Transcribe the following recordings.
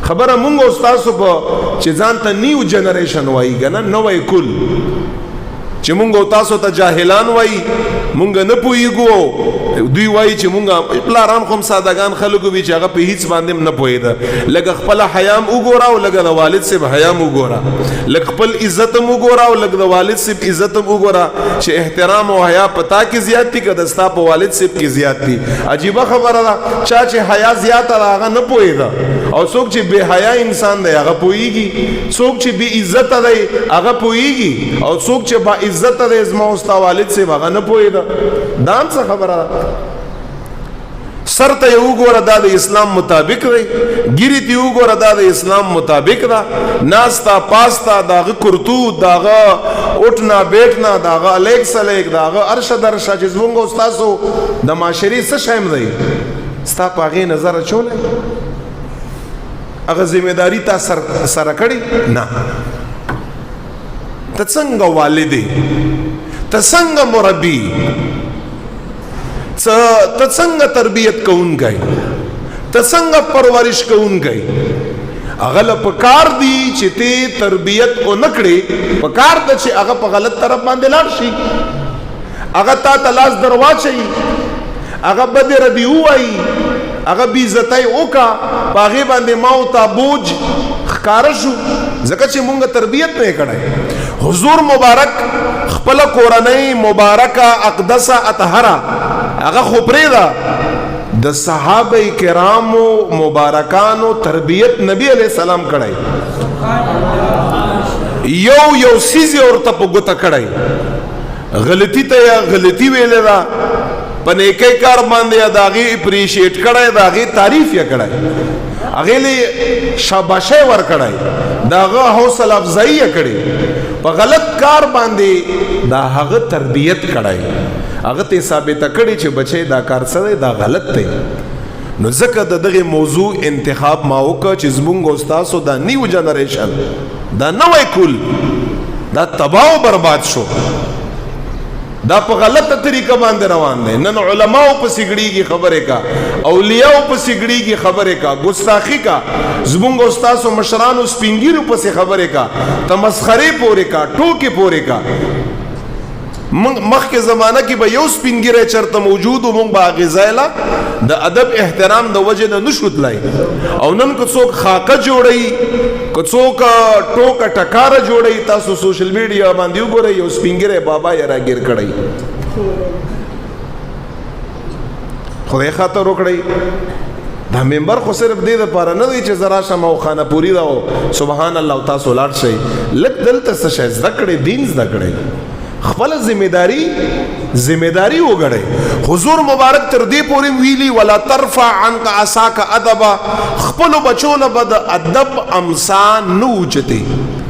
خبره مونږ او تاسو په چې ځان ته نیو جنریشن وایي کنه نوې کل چې مونږ او تاسو ته جاهلان وایي مونږ نه پوهیږو دوی وایي چې مونږ پلاران خو سادهګان خلکو وي چې هغه په هیڅ باندې نه پوهیده لکه خپل حیام وګوره او لکه د والد صاحب حیام وګوره لکه خپل عزت هم وګوره او لکه د والد صاحب عزت هم وګوره چې احترام او حیا پتا کې زیات دي که د ستا په والد صاحب کې زیات دي عجیبه خبره ده چا چې حیا زیات هغه نه پوهیده او څوک چې بے حیا انسان دی هغه پوهیږي څوک چې بے عزت دی هغه پوهیږي او څوک چې با عزت دی زما او ستا والد صاحب هغه نه پوهیده دا هم څه خبره ده سر ته یې وګوره دا د اسلام مطابق دی ګیرې ته یې وګوره دا د اسلام مطابق ده ناستا پاستا د هغه کرتوت د هغه اٹھنا بیٹھنا د هغه الیک سلیک د هغه ارشه درشه چې زمونږ او ستاسو د معاشرې څه شی دی ستا په هغې نظر اچولی هغه ذمہداري تا سره کړې نه ته څنګه والد ته څنګه مربي ته څنګه تربیت کوونکی ته څنګه پرورش کوونکی هغه له پکار دی چې ته تربیت او نکړې پکار د چې هغه په غلط طرف باندې لاړ شي هغه تا ته لاس درواچي هغه بد ردی وایي هغه بې عزتۍ وکړه په هغې باندې ما او تا بوج ښکاره شو ځکه چې مونږ تربیت نه یې کړی حضور مبارک خپله کورنۍ مبارکه اقدسه اطهره هغه خو پرېږده د صحابه کرامو مبارکانو تربیت نبی علیہ السلام کړی یو سیز یې ورته په ګوته کړی غلطي ته یا غلطي ویلې ده په نیکۍ کار باندې د هغې اپریشیټ کړی د هغې تعریف یې کړی هغې له شاباشۍ ورکړی د هغه حوصله افزایي یې کړې په غلط کار باندې د هغه تربیت کړی هغه ته ثابته کړي چې بچی دا کار څه دی دا غلط دی نو ځکه د دغه موضوع انتخاب ما وکړه چې زمونږ او ستاسو دا نیو جنریشن دا نوی کل دا تباہ و برباد شو دا په غلطه طریقه باندې روان دی نن علماو پسې ګړیږي خبرې کا اولیاو پسې ګړیږي خبرې کا ګستاخي کا زمونږ او ستاسو مشرانو سپینګیرو پسې خبرې کا تمسخرې پورې کا ټوکې پورې کا مخکې زمانه کې به یو سپینګیری چرته موجود و مونږ به هغې ځای له د ادب احترام د وجې نه نشو تللی او نن که څوک خاقه جوړوي که څوک ټوکه ټکاره جوړوي تاسو سوشل میډیا باندې وګورئ یو سپینګیری بابا یې راګیر کړی خدای خاطر وکړئ دا ممبر خو صرف دې دپاره نه دی چې زه راشم او خانه پوري ده او سبحان الله تاسو لاړ شئ لږ دلته څه شی زده کړئ دین زده کړئ خپل ذمہداری وګړئ حضور مبارک تر دې پورې ویلي ولا ترفع عنك عصاك ادبا خپلو بچو له به د ادب امسا نه اوچتې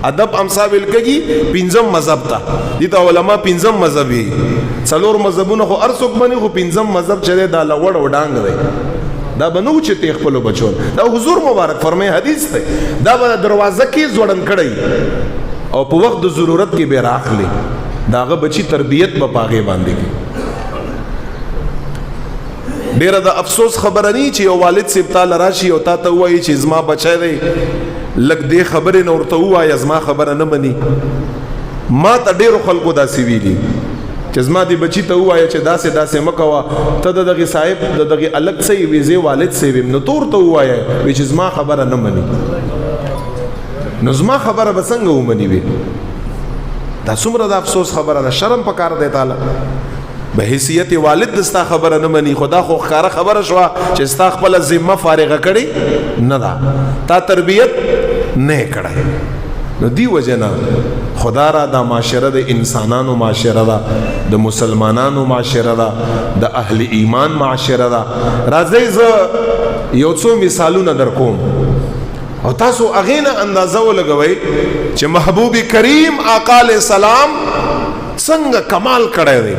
ادب امسا ویل کېږي پنځم مذهب ته دې ته علما پنځم مذهب وي څلور مذهبونه خو هر څوک مني خو پنځم مذهب چې دی دا لوړ او ډانګ دی دا به نه اوچتې خپلو بچو دا حضور مبارک فرمایي حدیث دی دا به دروازه کې ځوړند کړئ او په وخت د ضرورت کې به راخلي داغه بچی تربیت په پاغه باندې کی ډیره د افسوس خبره نه چې یو والد صاحب تعالی راشي او تا ته وایي چې زما بچی دی لک دې خبره نه ورته وایي زما خبره نه مني ما ته ډیرو خلکو داسې ویلي چې زما دې بچی ته وایي چې داسې مکوه ته دغه صاحب دغه الګ سي ویزه والد صاحب نو تور ته وایي چې زما خبره نه مني نو زما خبره به څنګه ومني وي دا څومره د افسوس خبره ده شرم پکار دی تعالی به حیثیت والد دستا خبره نه مني خدا خو ښکاره خبره شوه چې ستا خپله ذمه فارغه کړې نه ده تا تربیت نه کړی نو دی وجه نه خدا را دا معاشره د انسانانو معاشره ده د مسلمانانو معاشره ده د اهل ایمان معاشره ده راځئ زه یو څو مثالونه در کوم او تاسو اغینا اندازه ولګوئ چې محبوب کریم آقا علیہ السلام څنګه کمال کړی دی